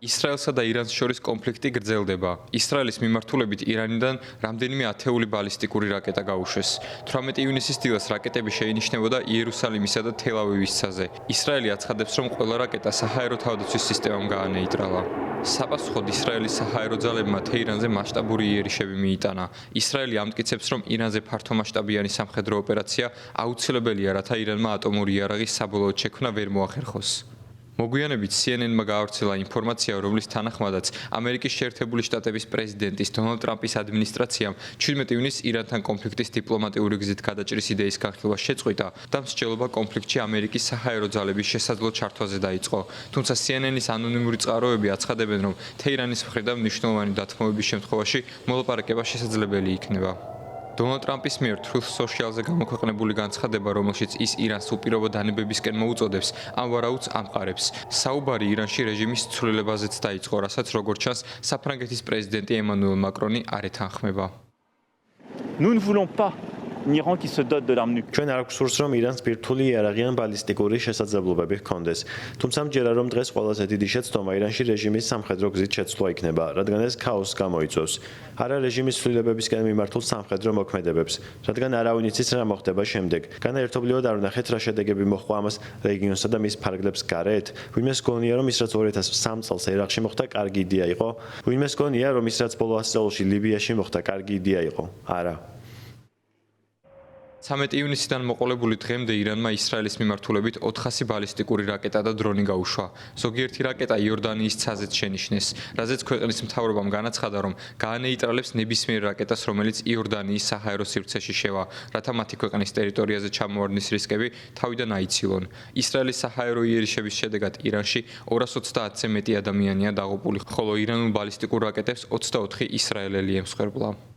ისრაელსა და ირანს შორის კონფლიქტი გრძელდება. ისრაელის მიმართულებით ირანიდან რამდენიმე ათეული ბალისტიკური რაკეტა გაუშვეს. 18 ივნისის დილას რაკეტები შეინიშნებოდა იერუსალიმისა და თელ-ავივის ცაზე. ისრაელი აცხადებს, რომ ყველა რაკეტა საჰაერო თავდაცვის სისტემამ გაანეიტრალა. საპასუხოდ ისრაელის საჰაერო ძალებმა თეირანზე მასშტაბური იერიშები მიიტანა. ისრაელი ამტკიცებს, რომ ირანზე ფართომასშტაბიანი სამხედრო ოპერაცია აუცილებელია, რათა ირანმა ატომური იარაღის საბოლოოდ შექმნა ვერ მოახერხოს. მოგვიანებით CNN-მა გაავრცელა ინფორმაცია, რომლის თანახმადაც ამერიკის შეერთებული შტატების პრეზიდენტის დონალდ ტრამპის ადმინისტრაციამ 17 ივნისს ირანთან კონფლიქტის დიპლომატიური გზით გადაჭრის idეის განხილვა შეწყვიტა და მსჯელობა კონფლიქტში ამერიკის საჰაერო ძალების შესაძლო ჩართვაზე დაიწყო. თუმცა CNN-ის ანონიმური წყაროები აცხადებენ, რომ თეირანის მხრიდან მნიშვნელოვანი დათმობების შემთხვევაში მოლაპარაკება შესაძლებელი იქნება. დონალდ ტრამპის მიერ Truth Social-ზე გამოქვეყნებული განცხადება, რომელშიც ის ირანს უპირობო დანებებისკენ მოუწოდებს, ამ ვარაუდს ამყარებს. საუბარი ირანში რეჟიმის ცვლილებაზეც დაიწყო, რასაც როგორც ჩანს, საფრანგეთის პრეზიდენტი ემანუელ მაკრონი არ ეთანხმება. Nous ne voulons pas un Iran qui se dote de l'arme nucléaire. ჩვენ არ გვსურს, რომ ირანს ბირთვული იარაღიან ბალისტიკური შესაძლებლობები ჰქონდეს. თუმცა მჯერა, რომ დღეს ყველაზე დიდი შეცდომა ირანში რეჟიმის სამხედრო გზით შეცვლა იქნება, რადგან ეს ქაოსს გამოიწვევს. არა რეჟიმის ცვლილებებისკენ მიმართულ სამხედრო მოქმედებებს, რადგან არავინ იცის რა მოხდება შემდეგ. განაერთობლივად არ ვნახეთ, რა შედეგები მოჰყვა ამას რეგიონსა და მის ფარგლებს გარეთ. ვინმეს გონია, რომ ის რაც 2003 წელს ერაყში მოხდა, კარგი იდეა იყო? ვინმეს გონია, რომ ის რაც ბოლო 100 წელში ლიბიაში მოხდა, კარგი იდეა იყო? არა. 13 ივნისიდან მოყოლებული დღემდე ირანმა ისრაელის მიმართულებით 400 ბალისტიკური რაკეტა და დრონი გაუშვა. ზოგიერთი რაკეტა იორდანიის ცაზეც შენიშნეს, რაზეც ქვეყნის მთავრობამ განაცხადა, რომ გაანეიტრალებს ნებისმიერ რაკეტას, რომელიც იორდანიის საჰაერო სივრცეში შევა, რათა მათი ქვეყნის ტერიტორიაზე ჩამოვარდნის რისკები თავიდან აიცილონ. ისრაელის საჰაერო იერიშების შედეგად ირანში 230-ზე მეტი ადამიანია დაღუპული, ხოლო ირანულ ბალისტიკურ რაკეტებს 24 ისრაელელი ემსხვერპლა.